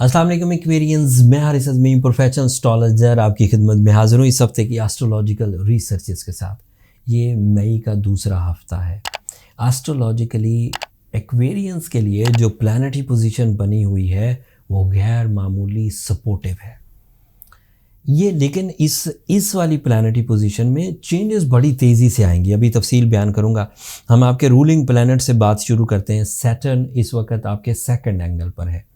अस्सलाम वालेकुम एक्वेरियंस, मैं हारिस अज़मी प्रोफेशनल एस्ट्रोलॉजर आपकी खिदमत में हाज़िर हूँ इस हफ्ते की एस्ट्रोलॉजिकल रिसर्चेस के साथ। ये मई का दूसरा हफ्ता है। एस्ट्रोलॉजिकली एक्वेरियंस के लिए जो प्लैनेटरी पोजीशन बनी हुई है वो गैर मामूली सपोर्टिव है। ये लेकिन इस वाली प्लैनेटरी पोजीशन में चेंजेस बड़ी तेज़ी से आएंगी, अभी तफसील बयान करूँगा। हम आपके रूलिंग प्लैनेट से बात शुरू करते हैं। सैटर्न इस वक्त आपके सेकंड एंगल पर है।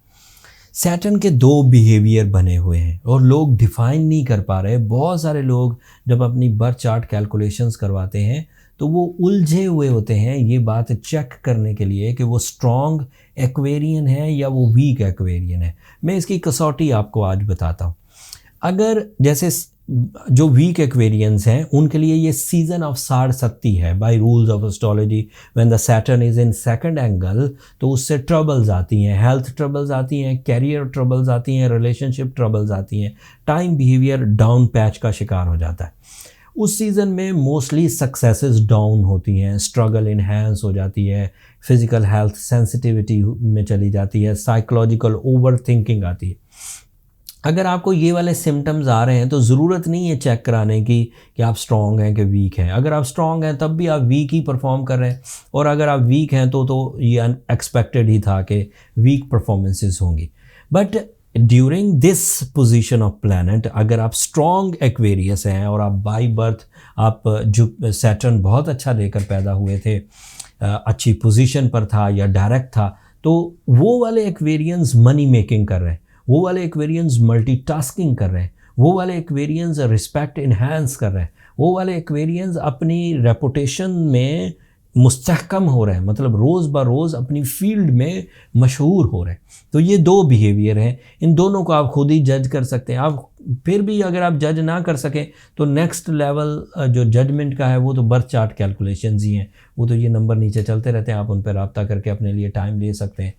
सैटर्न के दो बिहेवियर बने हुए हैं और लोग डिफ़ाइन नहीं कर पा रहे। बहुत सारे लोग जब अपनी बर्थ चार्ट कैलकुलेशंस करवाते हैं तो वो उलझे हुए होते हैं ये बात चेक करने के लिए कि वो स्ट्रॉन्ग एक्वेरियन है या वो वीक एक्वेरियन है। मैं इसकी कसौटी आपको आज बताता हूँ। अगर जैसे जो वीक एक्वेरियंस हैं उनके लिए ये सीज़न ऑफ साढ़सत्ती है by rules of astrology. When the Saturn is in second angle तो उससे ट्रबल्स आती हैं, हेल्थ ट्रबल्स आती हैं, कैरियर ट्रबल्स आती हैं, रिलेशनशिप ट्रबल्स आती हैं, टाइम बिहेवियर डाउन पैच का शिकार हो जाता है। उस सीज़न में मोस्टली सक्सेसेस डाउन होती हैं, स्ट्रगल इन्हेंस हो जाती है, फिज़िकल हेल्थ सेंसिटिविटी में चली जाती है, साइकोलॉजिकल ओवर थिंकिंग आती है। अगर आपको ये वाले सिम्टम्स आ रहे हैं तो ज़रूरत नहीं है चेक कराने की कि आप स्ट्रॉन्ग हैं कि वीक हैं। अगर आप स्ट्रॉन्ग हैं तब भी आप वीक ही परफॉर्म कर रहे हैं, और अगर आप वीक हैं तो ये अनएक्सपेक्टेड ही था कि वीक परफॉर्मेंसेस होंगी। But during this position of planet अगर आप स्ट्रॉन्ग एक्वेरियस हैं और आप बाई बर्थ आप जो सैटर्न बहुत अच्छा लेकर पैदा हुए थे, अच्छी पोजीशन पर था या डायरेक्ट था, तो वो वाले एक्वेरियंस मनी मेकिंग कर रहे हैं, वो वाले एक्वेरियंस मल्टीटास्किंग कर रहे हैं, वो वाले एक्वेरियंस रिस्पेक्ट इन्हांस कर रहे हैं, वो वाले एक्वेरियंस अपनी रेपुटेशन में मुस्तहकम हो रहे हैं, मतलब रोज़ ब रोज़ अपनी फील्ड में मशहूर हो रहे हैं। तो ये दो बिहेवियर हैं, इन दोनों को आप खुद ही जज कर सकते हैं। आप फिर भी अगर आप जज ना कर सकें तो नेक्स्ट लेवल जो जजमेंट का है वो तो बर्थ चार्ट कैलकुलेशंस ही हैं। वो तो ये नंबर नीचे चलते रहते हैं, आप उन पर रब्ता करके अपने लिए टाइम ले सकते हैं।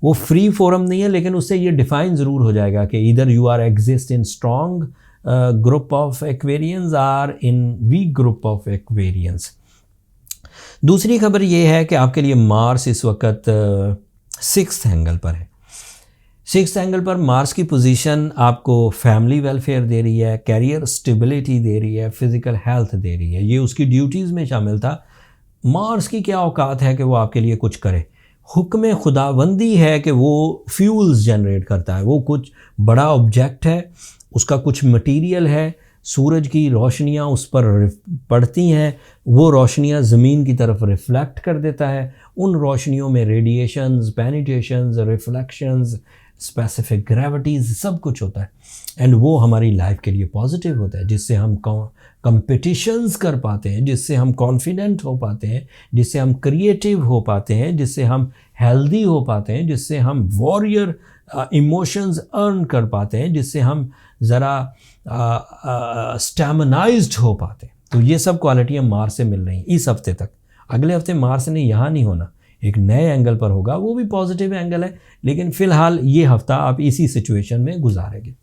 वो फ्री फोरम नहीं है, लेकिन उससे ये डिफाइन ज़रूर हो जाएगा कि इधर you are exist in strong group of aquarians are in weak group of aquarians. दूसरी खबर ये है कि आपके लिए मार्स इस वक्त सिक्स्थ एंगल पर है। सिक्स्थ एंगल पर मार्स की पोजीशन आपको फैमिली वेलफेयर दे रही है, कैरियर स्टेबिलिटी दे रही है, फिज़िकल हेल्थ दे रही है। ये उसकी ड्यूटीज़ में शामिल था। मार्स की क्या औकात है कि वो आपके लिए कुछ करे। हुक्म खुदाबंदी है कि वो फ्यूल्स जनरेट करता है, वो कुछ बड़ा ऑब्जेक्ट है, उसका कुछ मटेरियल है, सूरज की रोशनियाँ उस पर पड़ती हैं, वो रोशनियाँ ज़मीन की तरफ रिफ़्लेक्ट कर देता है। उन रोशनियों में रेडिएशंस, पेनिट्रेशंस, रिफ्लेक्शंस, स्पेसिफिक ग्रेविटीज़ सब कुछ होता है, एंड वो हमारी लाइफ के लिए पॉजिटिव होता है, जिससे हम कंपटीशंस कर पाते हैं, जिससे हम कॉन्फिडेंट हो पाते हैं, जिससे हम क्रिएटिव हो पाते हैं, जिससे हम हेल्दी हो पाते हैं, जिससे हम वॉरियर इमोशंस अर्न कर पाते हैं, जिससे हम ज़रा स्टैमिनाइज्ड हो पाते हैं। तो ये सब क्वालिटियाँ मार्स से मिल रही हैं इस हफ्ते तक। अगले हफ्ते मार्स ने यहाँ नहीं होना, एक नए एंगल पर होगा, वो भी पॉजिटिव एंगल है, लेकिन फ़िलहाल ये हफ्ता आप इसी सिचुएशन में गुजारेंगे।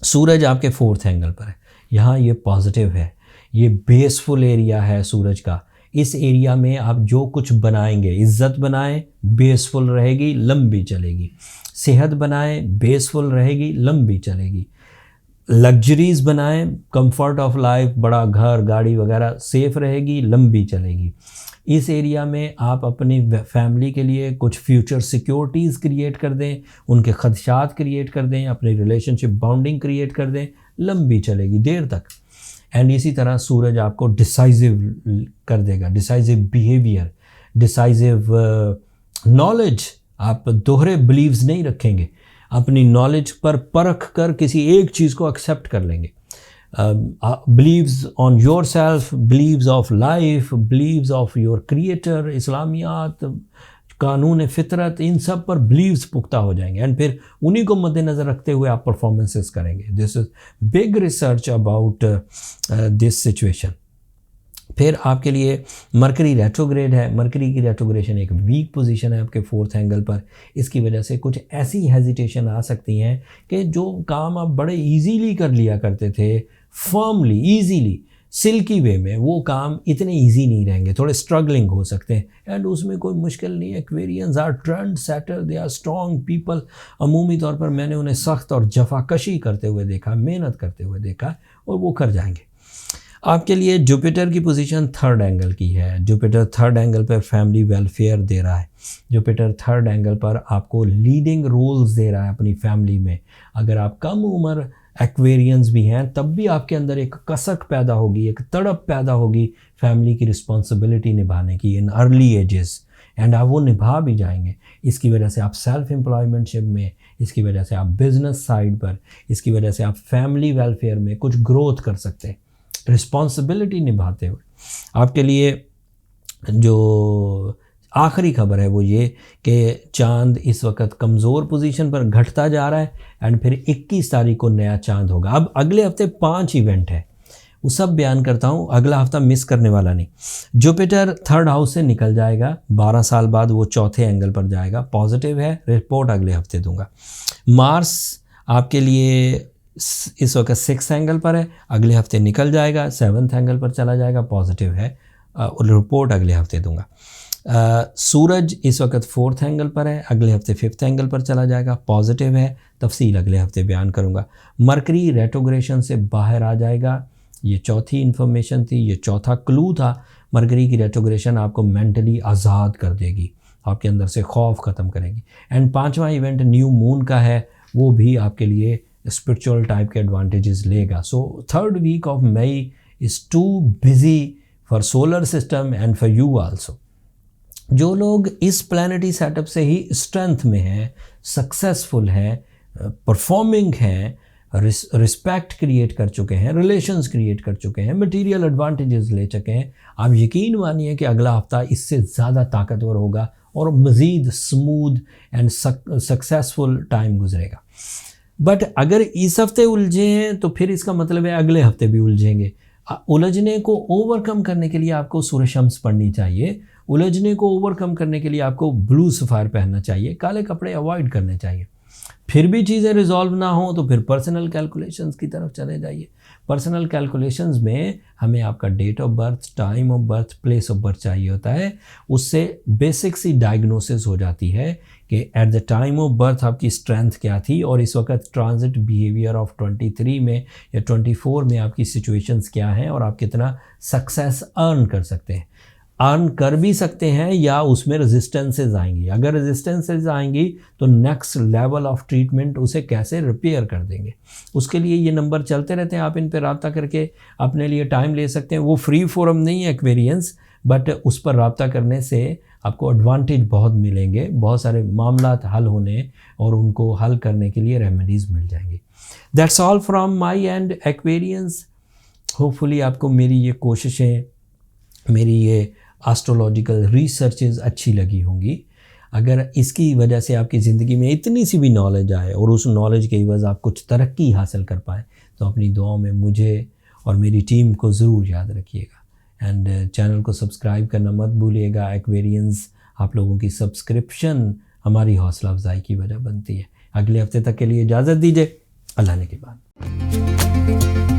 सूरज आपके फोर्थ एंगल पर है, यहाँ ये पॉजिटिव है, ये बेसफुल एरिया है सूरज का। इस एरिया में आप जो कुछ बनाएंगे, इज़्ज़त बनाएं, बेसफुल रहेगी, लंबी चलेगी। सेहत बनाएं, बेसफुल रहेगी, लंबी चलेगी। लग्जरीज़ बनाएं, कंफर्ट ऑफ लाइफ, बड़ा घर, गाड़ी वगैरह, सेफ रहेगी, लंबी चलेगी। इस एरिया में आप अपनी फैमिली के लिए कुछ फ्यूचर सिक्योरिटीज़ क्रिएट कर दें, उनके खदशात क्रिएट कर दें, अपनी रिलेशनशिप बाउंडिंग क्रिएट कर दें, लंबी चलेगी देर तक। एंड इसी तरह सूरज आपको डिसाइसिव कर देगा, डिसाइसिव बिहेवियर, डिसाइसिव नॉलेज। आप दोहरे बिलीव्स नहीं रखेंगे, अपनी नॉलेज पर परख कर किसी एक चीज़ को एक्सेप्ट कर लेंगे। Beliefs on your self, beliefs of life, beliefs of your creator, इस्लामियात, कानून फितरत, इन सब पर बिलीव्स पुख्ता हो जाएंगे, एंड फिर उन्हीं को मद्देनज़र रखते हुए आप परफॉर्मेंसेस करेंगे। This is big research about this situation. फिर आपके लिए मरकरी रेट्रोग्रेड है। मरकरी की रेट्रोग्रेशन एक वीक पोजीशन है आपके फोर्थ एंगल पर। इसकी वजह से कुछ ऐसी हेजिटेशन आ सकती हैं कि जो काम आप बड़े इजीली कर लिया करते थे, फर्मली, ईजीली, सिल्की वे में वो काम इतने इजी नहीं रहेंगे, थोड़े स्ट्रगलिंग हो सकते हैं, एंड उसमें कोई मुश्किल नहीं है। Aquarians are trend setter, they are strong people. अमूमी तौर पर मैंने उन्हें सख्त और जफाकशी करते हुए देखा, मेहनत करते हुए देखा, और वो कर जाएंगे। आपके लिए जुपिटर की पोजीशन थर्ड एंगल की है। जुपिटर थर्ड एंगल पर फैमिली वेलफेयर दे रहा है। जुपिटर थर्ड एंगल पर आपको लीडिंग रोल्स दे रहा है अपनी फैमिली में। अगर आप कम उम्र एक्वेरियंस भी हैं तब भी आपके अंदर एक कसक पैदा होगी, एक तड़प पैदा होगी फैमिली की रिस्पॉन्सिबिलिटी निभाने की इन अर्ली एजेस, एंड आप वो निभा भी जाएंगे। इसकी वजह से आप सेल्फ एम्प्लॉयमेंटशिप में, इसकी वजह से आप बिजनेस साइड पर, इसकी वजह से आप फैमिली वेलफेयर में कुछ ग्रोथ कर सकते हैं रिस्पॉन्सिबिलिटी निभाते हुए। आपके लिए जो आखिरी खबर है वो ये कि चांद इस वक्त कमज़ोर पोजीशन पर घटता जा रहा है, एंड फिर 21 तारीख को नया चांद होगा। अब अगले हफ्ते 5 इवेंट है, वो सब बयान करता हूँ, अगला हफ्ता मिस करने वाला नहीं। जुपिटर थर्ड हाउस से निकल जाएगा, 12 साल बाद वो चौथे एंगल पर जाएगा, पॉजिटिव है, रिपोर्ट अगले हफ्ते दूंगा। मार्स आपके लिए इस वक्त 6th एंगल पर है, अगले हफ्ते निकल जाएगा, 7th एंगल पर चला जाएगा, पॉजिटिव है, रिपोर्ट अगले हफ्ते दूंगा। सूरज इस वक्त 4th एंगल पर है, अगले हफ्ते 5th एंगल पर चला जाएगा, पॉजिटिव है, तफसील अगले हफ्ते बयान करूंगा। मरकरी रेट्रोग्रेशन से बाहर आ जाएगा, ये चौथी इन्फॉर्मेशन थी, ये चौथा क्लू था। मरकरी की रेट्रोग्रेशन आपको मेंटली आज़ाद कर देगी, आपके अंदर से खौफ ख़त्म करेगी। एंड 5वां इवेंट न्यू मून का है, वो भी आपके लिए स्पिरिचुअल टाइप के एडवांटेजेस लेगा। So third week of May is too busy for solar system and for you also. जो लोग इस प्लानिटरी सेटअप से ही स्ट्रेंथ में हैं, सक्सेसफुल हैं, परफॉर्मिंग हैं, रिस्पेक्ट क्रिएट कर चुके हैं, रिलेशंस क्रिएट कर चुके हैं, मटेरियल एडवांटेजेस ले चुके हैं, आप यकीन मानिए कि अगला हफ्ता इससे ज़्यादा ताकतवर होगा और मज़ीद स्मूथ एंड सक्सेसफुल टाइम गुजरेगा। बट अगर इस हफ्ते उलझे हैं तो फिर इसका मतलब है अगले हफ्ते भी उलझेंगे। उलझने को ओवरकम करने के लिए आपको सूरज शम्स पढ़नी चाहिए, उलझने को ओवरकम करने के लिए आपको ब्लू सफ़ायर पहनना चाहिए, काले कपड़े अवॉइड करने चाहिए। फिर भी चीज़ें रिजॉल्व ना हो तो फिर पर्सनल कैलकुलेशंस की तरफ चले जाइए। पर्सनल कैलकुलेशंस में हमें आपका date of birth, time of birth, place of birth चाहिए होता है। उससे बेसिक सी डायग्नोसिस हो जाती है कि at the time of birth आपकी स्ट्रेंथ क्या थी और इस वक्त ट्रांजिट बिहेवियर ऑफ 23 में या 24 में आपकी सिचुएशंस क्या हैं और आप कितना सक्सेस अर्न कर सकते हैं। अर्न कर भी सकते हैं या उसमें रेजिस्टेंसेस आएंगी। अगर रेजिस्टेंसेस आएंगी तो नेक्स्ट लेवल ऑफ ट्रीटमेंट उसे कैसे रिपेयर कर देंगे, उसके लिए ये नंबर चलते रहते हैं। आप इन पर रब्ता करके अपने लिए टाइम ले सकते हैं। वो फ्री फोरम नहीं है एक्वेरियंस, बट उस पर रब्ता करने से आपको एडवांटेज बहुत मिलेंगे, बहुत सारे मामला हल होने और उनको हल करने के लिए रेमेडीज़ मिल जाएंगी। That's all from my and Aquarians. Hopefully आपको मेरी ये कोशिशें, मेरी ये एस्ट्रोलॉजिकल रिसर्चेज अच्छी लगी होंगी। अगर इसकी वजह से आपकी ज़िंदगी में इतनी सी भी नॉलेज आए और उस नॉलेज के एवज़ आप कुछ तरक्की हासिल कर पाएँ तो अपनी दुआओं में मुझे और मेरी टीम को ज़रूर याद रखिएगा। एंड चैनल को सब्सक्राइब करना मत भूलिएगा। एक्वेरियंस आप लोगों की सब्सक्रिप्शन हमारी हौसला अफजाई की वजह बनती है। अगले हफ्ते तक के लिए इजाज़त दीजिए। अल्लाह ने के बाद।